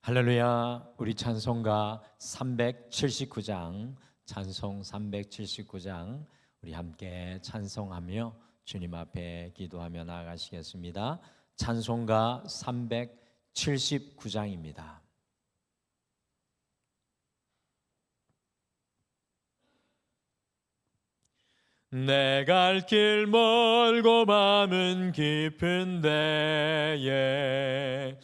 할렐루야. 우리 찬송가 379장, 찬송 379장 우리 함께 찬송하며 주님 앞에 기도하며 나아가시겠습니다. 찬송가 379장입니다. 내 갈 길 멀고 마음은 깊은 데에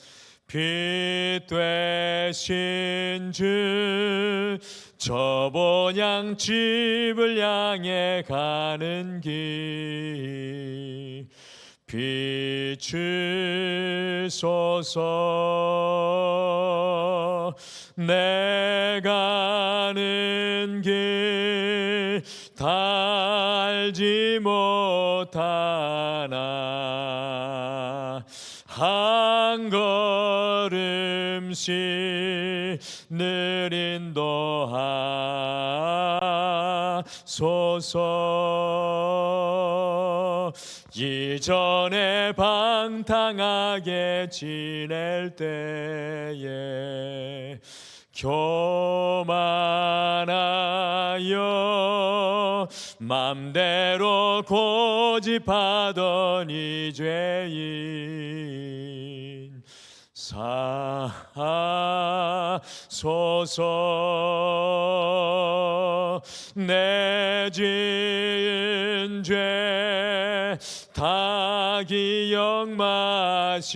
빛 되신 주, 저 본향 집을 향해 가는 길 비추소서. 내 가는 길 달지 못하나 한 걸음씩 늘 인도하소서. 이전에 방탕하게 지낼 때에 교만하여 맘대로 고집하던 이 죄인 사소서. 내 지은 죄 다 기억 마시고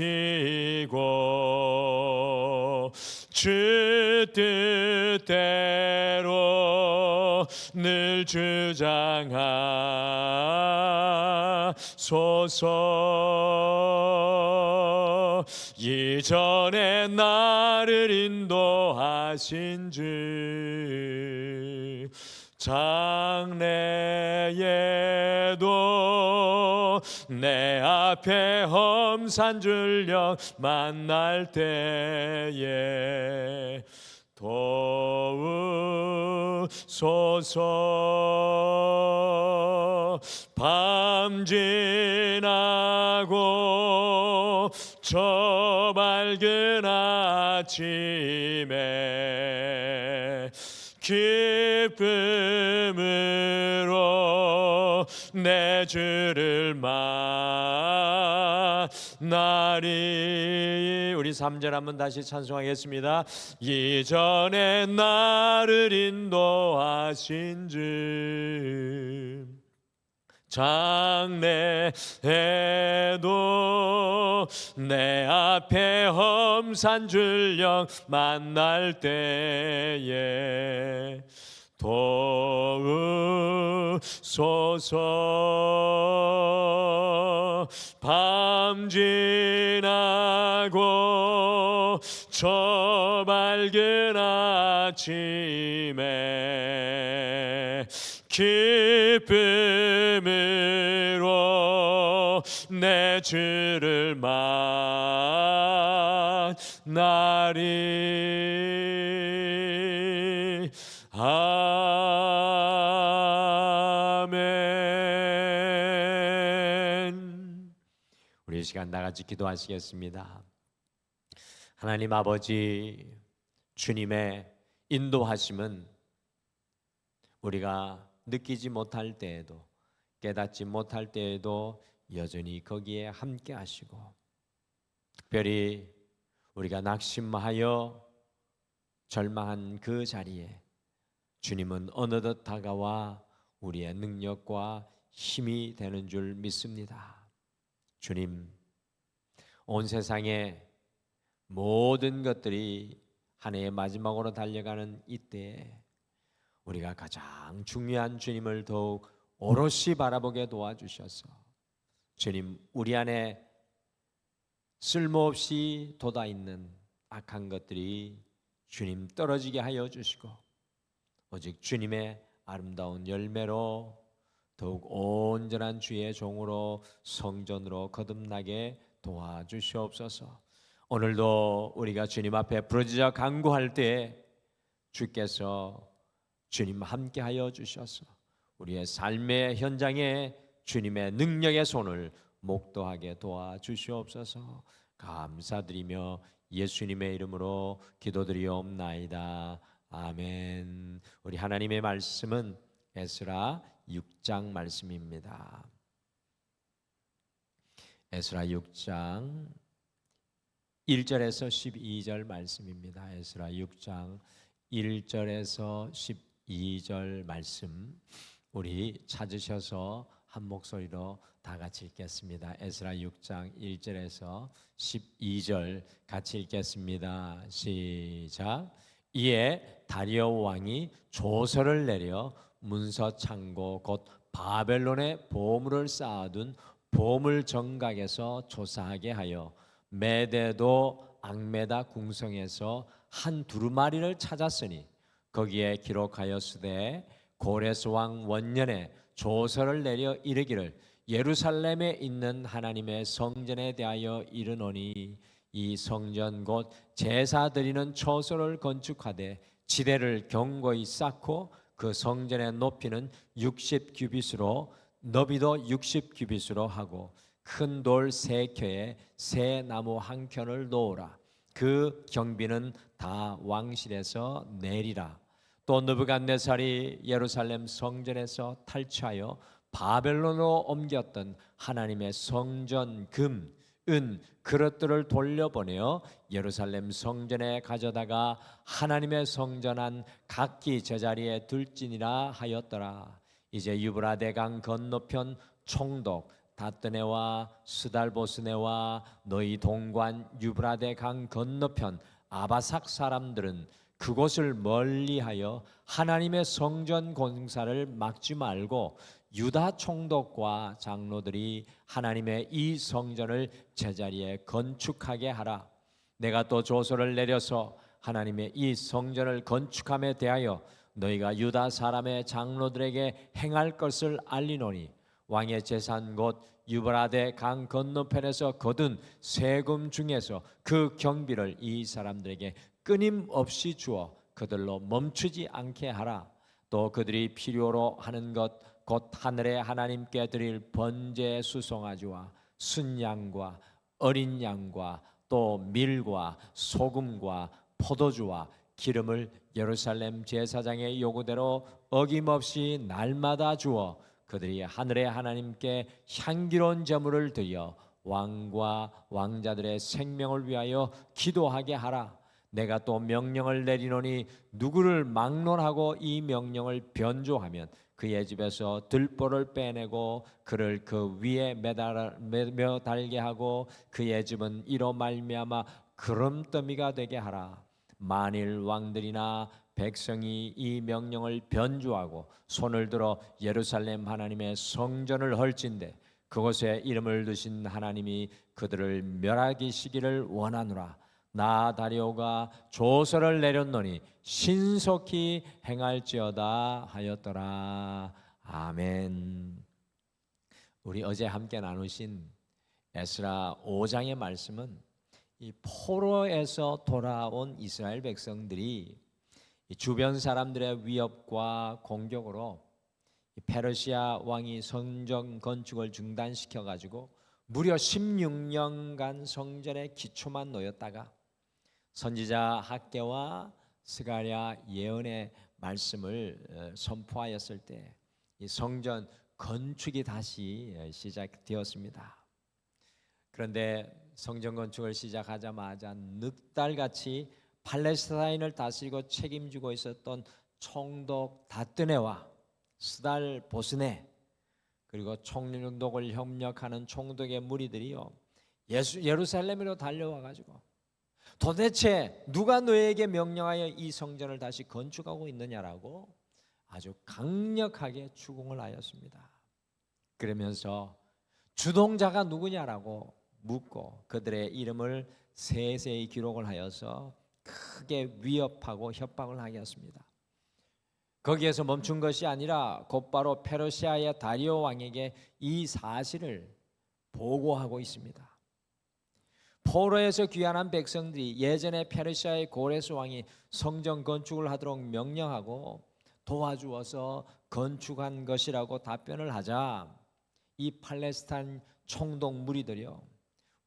주 뜻대로 늘 주장하소서. 이전에 나를 인도하신 주, 장래에도 내 앞에 험산 줄령 만날 때에 도우소서. 밤 지나고 저 밝은 아침에 기쁨으로 내 주를 만나리. 우리 3절 한번 다시 찬송하겠습니다. 이전에 나를 인도하신 주, 장래에도 내 앞에 험산 줄령 만날 때에 도우소서. 밤 지나고 저 밝은 아침에 기쁨으로 내 주를 만나리. 아멘. 우리 이 시간 나같이 기도하시겠습니다. 하나님 아버지, 주님의 인도하심은 우리가 느끼지 못할 때에도, 깨닫지 못할 때에도 여전히 거기에 함께 하시고, 특별히 우리가 낙심하여 절망한 그 자리에 주님은 어느덧 다가와 우리의 능력과 힘이 되는 줄 믿습니다. 주님, 온 세상의 모든 것들이 한 해의 마지막으로 달려가는 이때에 우리가 가장 중요한 주님을 더욱 오롯이 바라보게 도와주셔서 주님, 우리 안에 쓸모없이 돋아있는 악한 것들이 주님 떨어지게 하여 주시고 오직 주님의 아름다운 열매로 더욱 온전한 주의 종으로 성전으로 거듭나게 도와주시옵소서. 오늘도 우리가 주님 앞에 부르짖어 간구할 때에 주께서 주님 함께하여 주셔서 우리의 삶의 현장에 주님의 능력의 손을 목도하게 도와주시옵소서. 감사드리며 예수님의 이름으로 기도드리옵나이다. 아멘. 우리 하나님의 말씀은 에스라 6장 말씀입니다. 에스라 6장 1절에서 12절 말씀입니다. 에스라 6장 1절에서 12절 말씀 우리 찾으셔서 한 목소리로 다 같이 읽겠습니다. 에스라 6장 1절에서 12절 같이 읽겠습니다. 시작. 이에 다리오 왕이 조서를 내려 문서 창고 곧 바벨론에 보물을 쌓아둔 보물 정각에서 조사하게 하여 메대도 앙메다 궁성에서 한 두루마리를 찾았으니 거기에 기록하였으되 고레스 왕 원년에 조서를 내려 이르기를 예루살렘에 있는 하나님의 성전에 대하여 이르노니 이 성전 곧 제사 드리는 처소를 건축하되 지대를 견고히 쌓고 그 성전의 높이는 60규빗으로 너비도 60규빗으로 하고 큰 돌 3켜에 새 나무 한 켠을 놓으라. 그 경비는 다 왕실에서 내리라. 또 느부갓네살이 예루살렘 성전에서 탈취하여 바벨론으로 옮겼던 하나님의 성전 금, 은 그릇들을 돌려보내어 예루살렘 성전에 가져다가 하나님의 성전한 각기 제자리에 둘지니라 하였더라. 이제 유브라데 강 건너편 총독 다뜨네와 스달보스네와 너희 동관 유브라데 강 건너편 아바삭 사람들은 그곳을 멀리하여 하나님의 성전 공사를 막지 말고 유다 총독과 장로들이 하나님의 이 성전을 제자리에 건축하게 하라. 내가 또 조서를 내려서 하나님의 이 성전을 건축함에 대하여 너희가 유다 사람의 장로들에게 행할 것을 알리노니 왕의 재산 곧 유브라데 강 건너편에서 거둔 세금 중에서 그 경비를 이 사람들에게 끊임없이 주어 그들로 멈추지 않게 하라. 또 그들이 필요로 하는 것 곧 하늘의 하나님께 드릴 번제 수송아지와 순양과 어린 양과 또 밀과 소금과 포도주와 기름을 예루살렘 제사장의 요구대로 어김없이 날마다 주어 그들이 하늘의 하나님께 향기로운 제물을 드려 왕과 왕자들의 생명을 위하여 기도하게 하라. 내가 또 명령을 내리노니 누구를 막론하고 이 명령을 변조하면 그의 집에서 들보를 빼내고 그를 그 위에 매달게 하고 그의 집은 이로 말미암아 그름더미가 되게 하라. 만일 왕들이나 백성이 이 명령을 변조하고 손을 들어 예루살렘 하나님의 성전을 헐진대 그곳에 이름을 두신 하나님이 그들을 멸하시기를 원하노라. 나 다리오가 조서를 내렸노니 신속히 행할지어다 하였더라. 아멘. 우리 어제 함께 나누신 에스라 5장의 말씀은 이 포로에서 돌아온 이스라엘 백성들이 주변 사람들의 위협과 공격으로 페르시아 왕이 성전 건축을 중단시켜 가지고 무려 16년간 성전의 기초만 놓였다가 선지자 학개와 스가랴 예언의 말씀을 선포하였을 때 이 성전 건축이 다시 시작되었습니다. 그런데 성전 건축을 시작하자마자 늑달같이 팔레스타인을 다스리고 책임지고 있었던 총독 다뜨네와 스달보스네 그리고 총독을 협력하는 총독의 무리들이요 예루살렘으로 달려와 가지고 도대체 누가 너에게 명령하여 이 성전을 다시 건축하고 있느냐라고 아주 강력하게 추궁을 하였습니다. 그러면서 주동자가 누구냐라고 묻고 그들의 이름을 세세히 기록을 하여서 크게 위협하고 협박을 하였습니다. 거기에서 멈춘 것이 아니라 곧바로 페르시아의 다리오 왕에게 이 사실을 보고하고 있습니다. 포로에서 귀환한 백성들이 예전에 페르시아의 고레스 왕이 성전 건축을 하도록 명령하고 도와주어서 건축한 것이라고 답변을 하자 이 팔레스타인 총독 무리들이요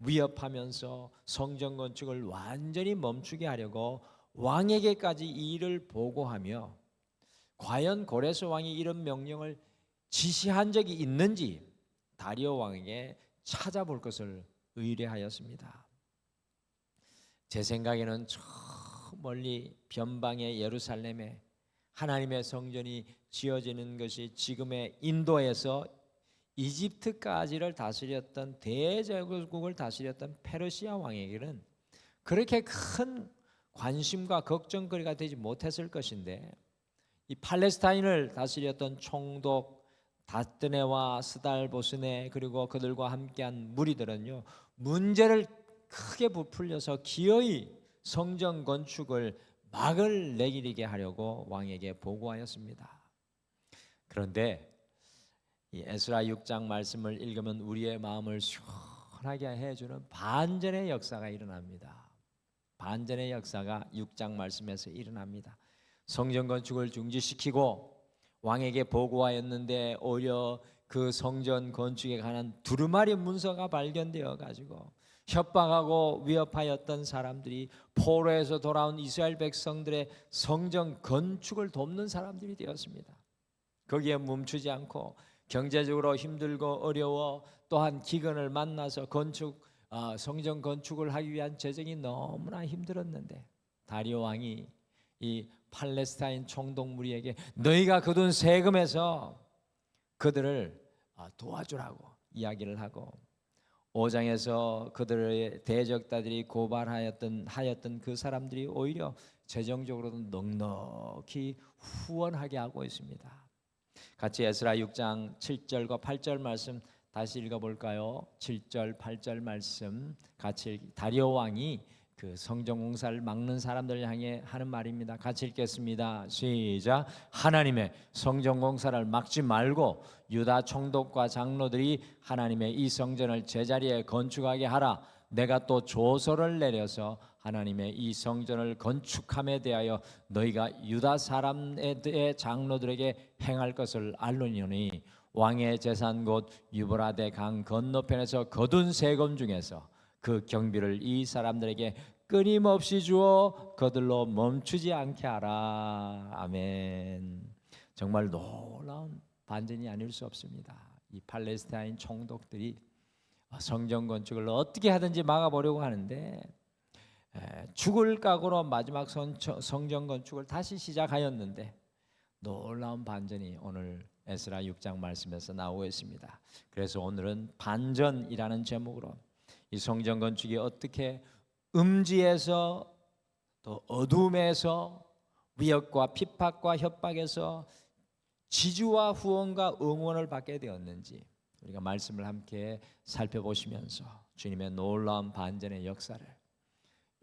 위협하면서 성전 건축을 완전히 멈추게 하려고 왕에게까지 이 일을 보고하며 과연 고레스 왕이 이런 명령을 지시한 적이 있는지 다리오 왕에게 찾아볼 것을 의뢰하였습니다. 제 생각에는 저 멀리 변방의 예루살렘에 하나님의 성전이 지어지는 것이 지금의 인도에서 이집트까지를 다스렸던 대제국을 다스렸던 페르시아 왕에게는 그렇게 큰 관심과 걱정거리가 되지 못했을 것인데, 이 팔레스타인을 다스렸던 총독 다뜨네와 스달보스네 그리고 그들과 함께한 무리들은요, 문제를 크게 부풀려서 기어이 성전 건축을 막을 내리게 하려고 왕에게 보고하였습니다. 그런데 이 에스라 6장 말씀을 읽으면 우리의 마음을 시원하게 해주는 반전의 역사가 일어납니다. 반전의 역사가 6장 말씀에서 일어납니다. 성전 건축을 중지시키고 왕에게 보고하였는데 오히려 그 성전 건축에 관한 두루마리 문서가 발견되어 가지고 협박하고 위협하였던 사람들이 포로에서 돌아온 이스라엘 백성들의 성전 건축을 돕는 사람들이 되었습니다. 거기에 멈추지 않고 경제적으로 힘들고 어려워 또한 기근을 만나서 성전 건축을 하기 위한 재정이 너무나 힘들었는데 다리오 왕이 이 팔레스타인 총독 무리에게 너희가 거둔 세금에서 그들을 도와주라고 이야기를 하고 5장에서 그들의 대적자들이 하였던 그 사람들이 오히려 재정적으로도 넉넉히 후원하게 하고 있습니다. 같이 에스라 6장 7절과 8절 말씀 다시 읽어볼까요? 7절 8절 말씀 같이 다리오 왕이 그 성전 공사를 막는 사람들을 향해 하는 말입니다. 같이 읽겠습니다. 시작. 하나님의 성전 공사를 막지 말고 유다 총독과 장로들이 하나님의 이 성전을 제자리에 건축하게 하라. 내가 또 조서를 내려서 하나님의 이 성전을 건축함에 대하여 너희가 유다 사람의 장로들에게 행할 것을 알르노니 왕의 재산 곧 유브라데 강 건너편에서 거둔 세금 중에서 그 경비를 이 사람들에게 끊임없이 주어 그들로 멈추지 않게 하라. 아멘. 정말 놀라운 반전이 아닐 수 없습니다. 이 팔레스타인 총독들이 성전 건축을 어떻게 하든지 막아보려고 하는데 죽을 각오로 마지막 성전 건축을 다시 시작하였는데 놀라운 반전이 오늘 에스라 6장 말씀에서 나오고 있습니다. 그래서 오늘은 반전이라는 제목으로 이 성전 건축이 어떻게 음지에서 또 어둠에서 위협과 핍박과 협박에서 지주와 후원과 응원을 받게 되었는지 우리가 말씀을 함께 살펴보시면서 주님의 놀라운 반전의 역사를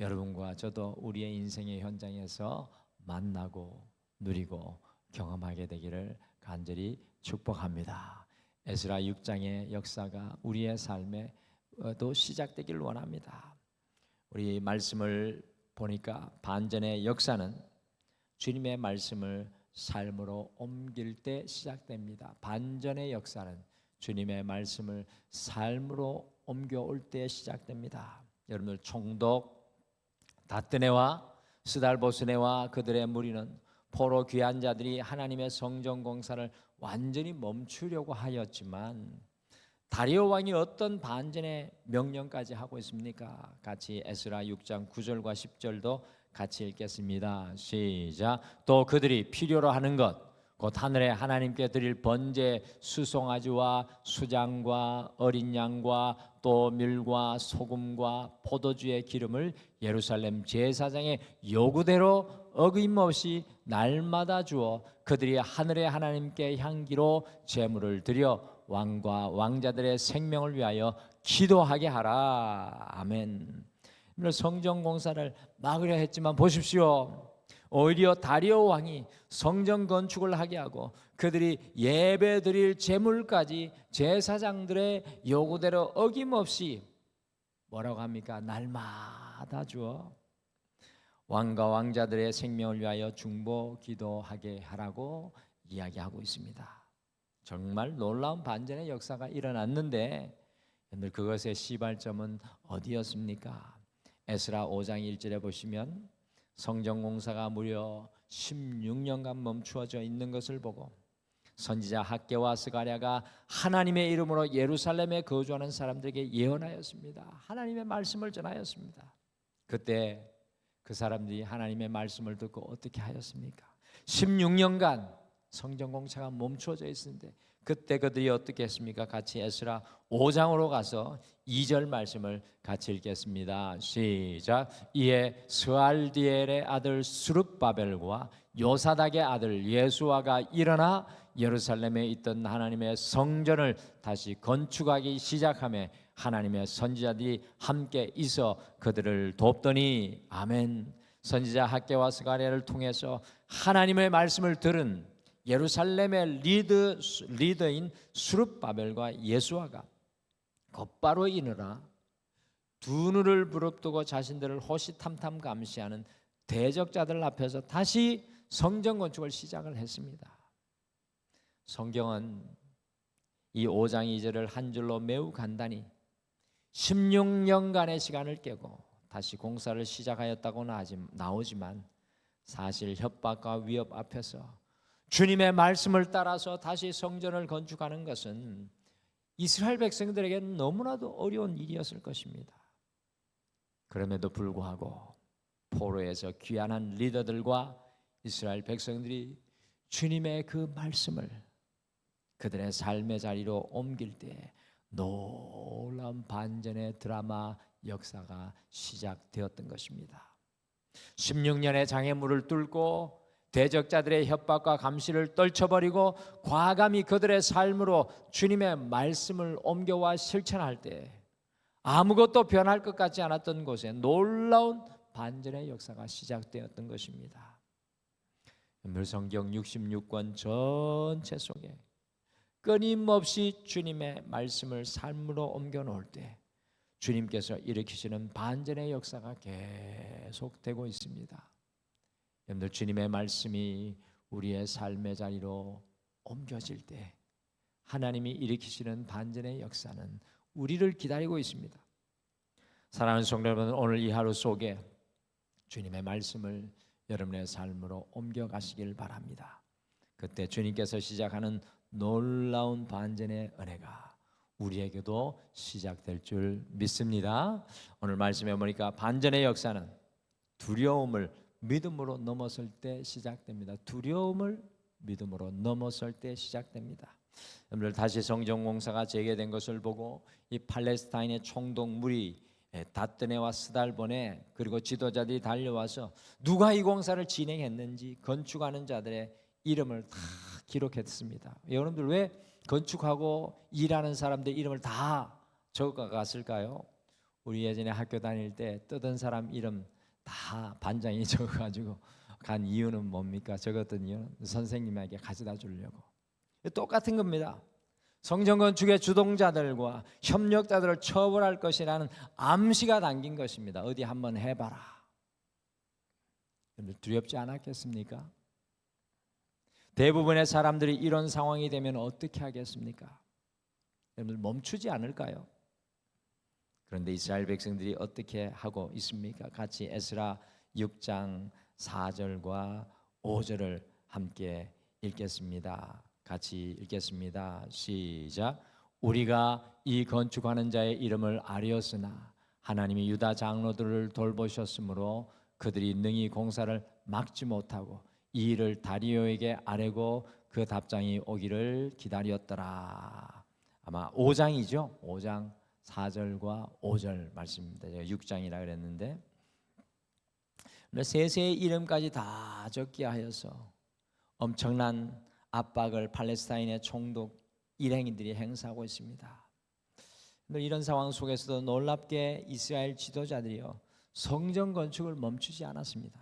여러분과 저도 우리의 인생의 현장에서 만나고 누리고 경험하게 되기를 간절히 축복합니다. 에스라 6장의 역사가 우리의 삶에도 시작되기를 원합니다. 우리 말씀을 보니까 반전의 역사는 주님의 말씀을 삶으로 옮길 때 시작됩니다. 반전의 역사는 주님의 말씀을 삶으로 옮겨올 때 시작됩니다. 여러분들 총독 다뜨네와 스달보스네와 그들의 무리는 포로 귀한 자들이 하나님의 성전 공사를 완전히 멈추려고 하였지만 다리오 왕이 어떤 반전의 명령까지 하고 있습니까? 같이 에스라 6장 9절과 10절도 같이 읽겠습니다. 시작. 또 그들이 필요로 하는 것 곧 하늘에 하나님께 드릴 번제 수송아지와 수장과 어린 양과 또 밀과 소금과 포도주의 기름을 예루살렘 제사장의 요구대로 어김없이 날마다 주어 그들이 하늘의 하나님께 향기로 제물을 드려 왕과 왕자들의 생명을 위하여 기도하게 하라. 아멘. 성전 공사를 막으려 했지만 보십시오. 오히려 다리오 왕이 성전 건축을 하게 하고 그들이 예배 드릴 제물까지 제사장들의 요구대로 어김없이 뭐라고 합니까? 날마다 주어 왕과 왕자들의 생명을 위하여 중보 기도하게 하라고 이야기하고 있습니다. 정말 놀라운 반전의 역사가 일어났는데 여러분들 그것의 시발점은 어디였습니까? 에스라 5장 1절에 보시면 성전 공사가 무려 16년간 멈추어져 있는 것을 보고 선지자 학개와 스가랴가 하나님의 이름으로 예루살렘에 거주하는 사람들에게 예언하였습니다. 하나님의 말씀을 전하였습니다. 그때 그 사람들이 하나님의 말씀을 듣고 어떻게 하였습니까? 16년간 성전 공사가 멈추어져 있었는데 그때 그들이 어떻게 했습니까? 같이 에스라 5장으로 가서 2절 말씀을 같이 읽겠습니다. 시작. 이에 스알디엘의 아들 스룹바벨과 요사닥의 아들 예수아가 일어나 예루살렘에 있던 하나님의 성전을 다시 건축하기 시작하며 하나님의 선지자들이 함께 있어 그들을 돕더니 아멘. 선지자 학개와 스가랴를 통해서 하나님의 말씀을 들은 예루살렘의 리더인 스룹바벨과 예수아가 곧바로 일어나 두 눈을 부릅뜨고 자신들을 호시탐탐 감시하는 대적자들 앞에서 다시 성전 건축을 시작을 했습니다. 성경은 이 5장 2절을 한 줄로 매우 간단히 16년간의 시간을 깨고 다시 공사를 시작하였다고 나오지만 사실 협박과 위협 앞에서 주님의 말씀을 따라서 다시 성전을 건축하는 것은 이스라엘 백성들에게는 너무나도 어려운 일이었을 것입니다. 그럼에도 불구하고 포로에서 귀환한 리더들과 이스라엘 백성들이 주님의 그 말씀을 그들의 삶의 자리로 옮길 때 놀라운 반전의 드라마 역사가 시작되었던 것입니다. 16년의 장애물을 뚫고 대적자들의 협박과 감시를 떨쳐버리고 과감히 그들의 삶으로 주님의 말씀을 옮겨와 실천할 때 아무것도 변할 것 같지 않았던 곳에 놀라운 반전의 역사가 시작되었던 것입니다. 성경 66권 전체 속에 끊임없이 주님의 말씀을 삶으로 옮겨 놓을 때 주님께서 일으키시는 반전의 역사가 계속되고 있습니다. 여러분들 주님의 말씀이 우리의 삶의 자리로 옮겨질 때 하나님이 일으키시는 반전의 역사는 우리를 기다리고 있습니다. 사랑하는 성도 여러분, 오늘 이 하루 속에 주님의 말씀을 여러분의 삶으로 옮겨가시길 바랍니다. 그때 주님께서 시작하는 놀라운 반전의 은혜가 우리에게도 시작될 줄 믿습니다. 오늘 말씀해 보니까 반전의 역사는 두려움을 믿음으로 넘어설 때 시작됩니다. 두려움을 믿음으로 넘어설 때 시작됩니다. 여러분들 다시 성전 공사가 재개된 것을 보고 이 팔레스타인의 총독 무리 다뜨네와 스달본에 그리고 지도자들이 달려와서 누가 이 공사를 진행했는지 건축하는 자들의 이름을 다 기록했습니다. 여러분들 왜 건축하고 일하는 사람들 이름을 다 적어갔을까요? 우리 예전에 학교 다닐 때 뜨던 사람 이름 다 반장이 적어가지고 간 이유는 뭡니까? 적었던 이유는 선생님에게 가져다 주려고. 똑같은 겁니다. 성전 건축의 주동자들과 협력자들을 처벌할 것이라는 암시가 담긴 것입니다. 어디 한번 해봐라. 두렵지 않았겠습니까? 대부분의 사람들이 이런 상황이 되면 어떻게 하겠습니까? 여러분 멈추지 않을까요? 그런데 이스라엘 백성들이 어떻게 하고 있습니까? 같이 에스라 6장 4절과 5절을 함께 읽겠습니다. 같이 읽겠습니다. 시작. 우리가 이 건축하는 자의 이름을 아뢰었으나 하나님이 유다 장로들을 돌보셨으므로 그들이 능히 공사를 막지 못하고 이 일을 다리오에게 아뢰고 그 답장이 오기를 기다렸더라. 아마 5장이죠. 5장 4절과 5절 말씀입니다. 제가 6장이라 그랬는데 세세의 이름까지 다 적게 하여서 엄청난 압박을 팔레스타인의 총독 일행인들이 행사하고 있습니다. 이런 상황 속에서도 놀랍게 이스라엘 지도자들이요 성전 건축을 멈추지 않았습니다.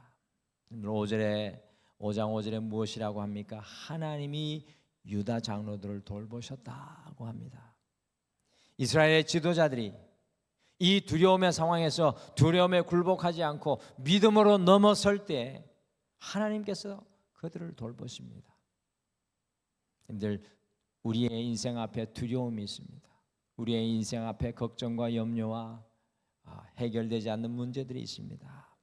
5장 5절에 무엇이라고 합니까? 하나님이 유다 장로들을 돌보셨다고 합니다. 이스라엘의 지도자들이 이 두려움의 상황에서 두려움에 굴복하지 않고 믿음으로 넘어설 때 하나님께서 그들을 돌보십니다. 여러분들 우리의 인생 앞에 두려움이 있습니다. 우리의 인생 앞에 걱정과 염려와 해결되지 않는 문제들이 있습니다.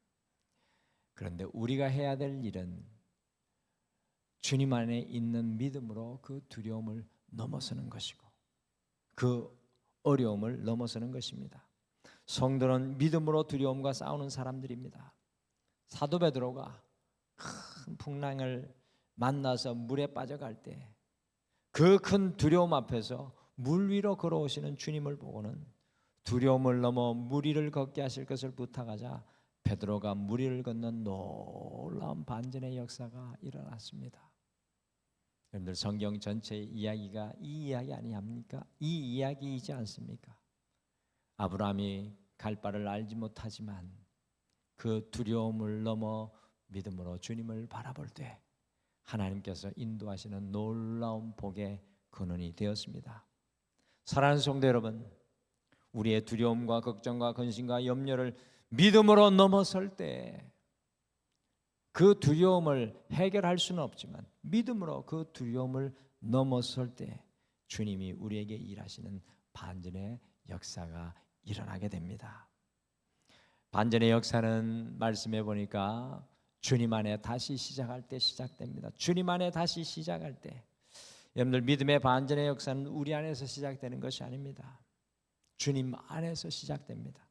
그런데 우리가 해야 될 일은 주님 안에 있는 믿음으로 그 두려움을 넘어서는 것이고 그 어려움을 넘어서는 것입니다. 성도는 믿음으로 두려움과 싸우는 사람들입니다. 사도 베드로가 큰 풍랑을 만나서 물에 빠져갈 때 그 큰 두려움 앞에서 물 위로 걸어오시는 주님을 보고는 두려움을 넘어 물 위를 걷게 하실 것을 부탁하자 베드로가 물 위를 건넌 놀라운 반전의 역사가 일어났습니다. 여러분들 성경 전체의 이야기가 이 이야기 아니합니까? 이 이야기이지 않습니까? 아브라함이 갈 바를 알지 못하지만 그 두려움을 넘어 믿음으로 주님을 바라볼 때 하나님께서 인도하시는 놀라운 복의 근원이 되었습니다. 사랑하는 성도 여러분, 우리의 두려움과 걱정과 근심과 염려를 믿음으로 넘어설 때 그 두려움을 해결할 수는 없지만 믿음으로 그 두려움을 넘어설 때 주님이 우리에게 일하시는 반전의 역사가 일어나게 됩니다. 반전의 역사는 말씀해 보니까 주님 안에 다시 시작할 때 시작됩니다. 주님 안에 다시 시작할 때, 여러분들 믿음의 반전의 역사는 우리 안에서 시작되는 것이 아닙니다. 주님 안에서 시작됩니다.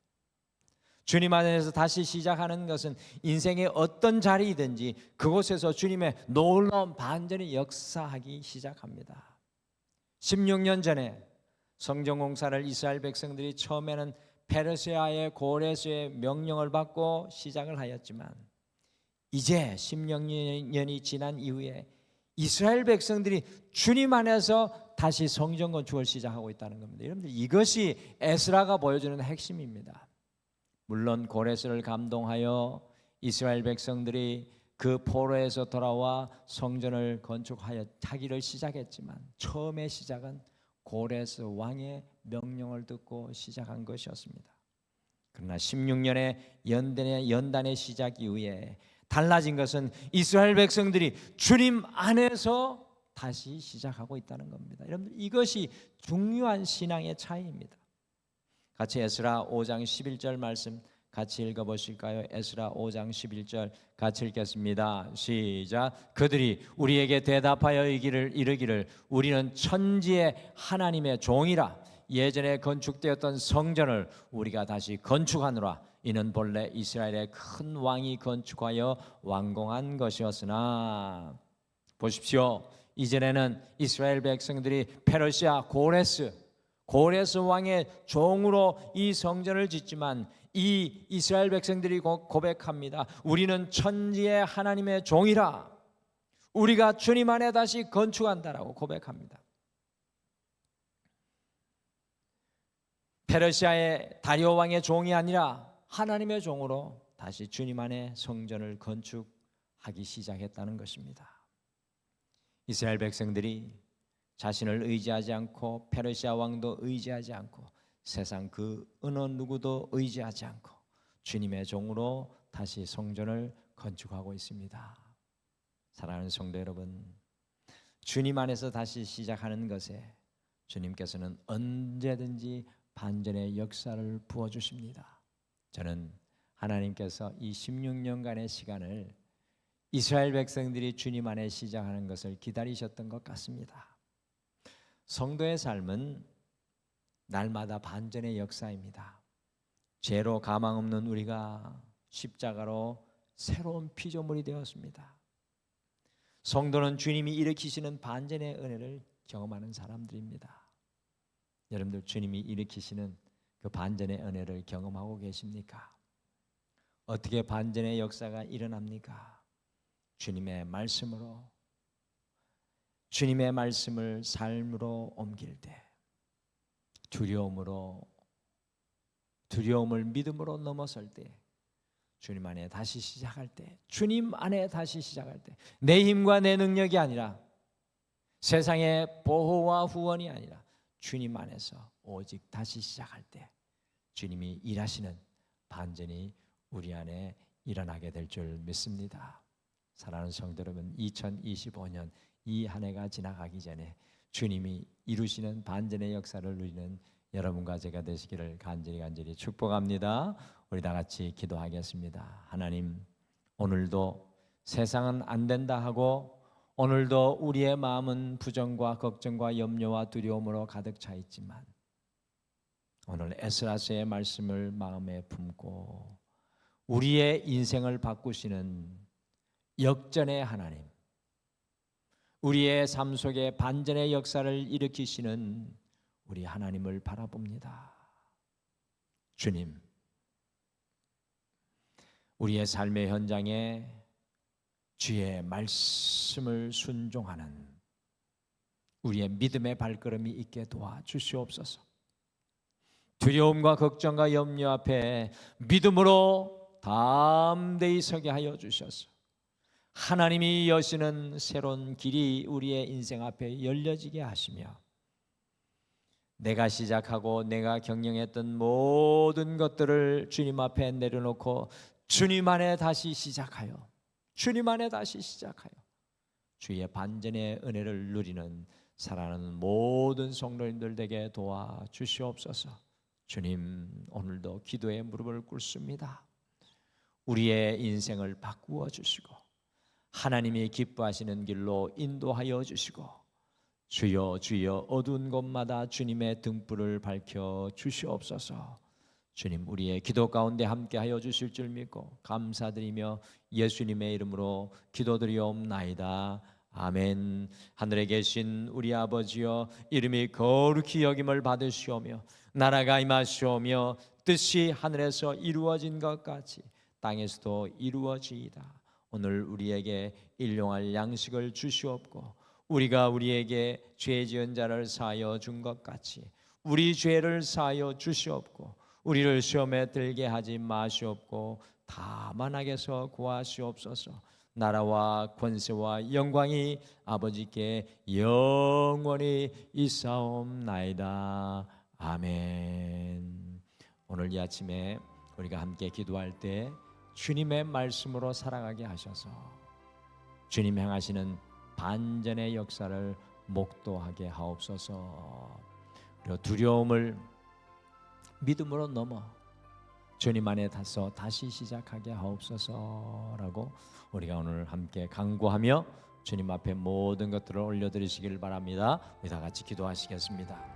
주님 안에서 다시 시작하는 것은 인생의 어떤 자리이든지 그곳에서 주님의 놀라운 반전의 역사하기 시작합니다. 16년 전에 성전공사를 이스라엘 백성들이 처음에는 페르시아의 고레스의 명령을 받고 시작을 하였지만 이제 16년이 지난 이후에 이스라엘 백성들이 주님 안에서 다시 성전 건축을 시작하고 있다는 겁니다. 여러분들 이것이 에스라가 보여주는 핵심입니다. 물론 고레스를 감동하여 이스라엘 백성들이 그 포로에서 돌아와 성전을 건축하기를 시작했지만 처음의 시작은 고레스 왕의 명령을 듣고 시작한 것이었습니다. 그러나 16년의 연단의 시작 이후에 달라진 것은 이스라엘 백성들이 주님 안에서 다시 시작하고 있다는 겁니다. 여러분들 이것이 중요한 신앙의 차이입니다. 같이 에스라 5장 11절 말씀 같이 읽어보실까요? 에스라 5장 11절 같이 읽겠습니다. 시작. 그들이 우리에게 대답하여 이르기를 우리는 천지의 하나님의 종이라. 예전에 건축되었던 성전을 우리가 다시 건축하노라. 이는 본래 이스라엘의 큰 왕이 건축하여 완공한 것이었으나, 보십시오. 이전에는 이스라엘 백성들이 페르시아 고레스 왕의 종으로 이 성전을 짓지만 이 이스라엘 백성들이 고백합니다. 우리는 천지의 하나님의 종이라. 우리가 주님 안에 다시 건축한다라고 고백합니다. 페르시아의 다리오 왕의 종이 아니라 하나님의 종으로 다시 주님 안에 성전을 건축하기 시작했다는 것입니다. 이스라엘 백성들이 자신을 의지하지 않고 페르시아 왕도 의지하지 않고 세상 그 어느 누구도 의지하지 않고 주님의 종으로 다시 성전을 건축하고 있습니다. 사랑하는 성도 여러분, 주님 안에서 다시 시작하는 것에 주님께서는 언제든지 반전의 역사를 부어주십니다. 저는 하나님께서 이 16년간의 시간을 이스라엘 백성들이 주님 안에 시작하는 것을 기다리셨던 것 같습니다. 성도의 삶은 날마다 반전의 역사입니다. 죄로 가망 없는 우리가 십자가로 새로운 피조물이 되었습니다. 성도는 주님이 일으키시는 반전의 은혜를 경험하는 사람들입니다. 여러분들 주님이 일으키시는 그 반전의 은혜를 경험하고 계십니까? 어떻게 반전의 역사가 일어납니까? 주님의 말씀으로, 주님의 말씀을 삶으로 옮길 때, 두려움을 믿음으로 넘어설 때, 주님 안에 다시 시작할 때, 주님 안에 다시 시작할 때, 내 힘과 내 능력이 아니라 세상의 보호와 후원이 아니라 주님 안에서 오직 다시 시작할 때 주님이 일하시는 반전이 우리 안에 일어나게 될 줄 믿습니다. 사랑하는 성도 여러분, 2025년 이 한 해가 지나가기 전에 주님이 이루시는 반전의 역사를 누리는 여러분과 제가 되시기를 간절히 축복합니다. 우리 다 같이 기도하겠습니다. 하나님, 오늘도 세상은 안 된다 하고 오늘도 우리의 마음은 부정과 걱정과 염려와 두려움으로 가득 차 있지만 오늘 에스라서의 말씀을 마음에 품고 우리의 인생을 바꾸시는 역전의 하나님, 우리의 삶 속에 반전의 역사를 일으키시는 우리 하나님을 바라봅니다. 주님, 우리의 삶의 현장에 주의 말씀을 순종하는 우리의 믿음의 발걸음이 있게 도와주시옵소서. 두려움과 걱정과 염려 앞에 믿음으로 담대히 서게 하여 주셔서 하나님이 여시는 새로운 길이 우리의 인생 앞에 열려지게 하시며 내가 시작하고 내가 경영했던 모든 것들을 주님 앞에 내려놓고 주님 안에 다시 시작하여 주의 반전의 은혜를 누리는 살아가는 모든 성도님들 되게 도와주시옵소서. 주님, 오늘도 기도의 무릎을 꿇습니다. 우리의 인생을 바꾸어 주시고 하나님이 기뻐하시는 길로 인도하여 주시고 주여 주여 어두운 곳마다 주님의 등불을 밝혀 주시옵소서. 주님, 우리의 기도 가운데 함께하여 주실 줄 믿고 감사드리며 예수님의 이름으로 기도드리옵나이다. 아멘. 하늘에 계신 우리 아버지여, 이름이 거룩히 여김을 받으시오며 나라가 임하시오며 뜻이 하늘에서 이루어진 것 같이 땅에서도 이루어지이다. 오늘 우리에게 일용할 양식을 주시옵고 우리가 우리에게 죄 지은 자를 사하여 준 것 같이 우리 죄를 사하여 주시옵고 우리를 시험에 들게 하지 마시옵고 다만 악에서 구하시옵소서. 나라와 권세와 영광이 아버지께 영원히 있사옵나이다. 아멘. 오늘 이 아침에 우리가 함께 기도할 때 주님의 말씀으로 살아가게 하셔서 주님 행하시는 반전의 역사를 목도하게 하옵소서. 그리고 두려움을 믿음으로 넘어 주님 안에 다서 다시 시작하게 하옵소서라고 우리가 오늘 함께 간구하며 주님 앞에 모든 것들을 올려드리시길 바랍니다. 우리 다 같이 기도하시겠습니다.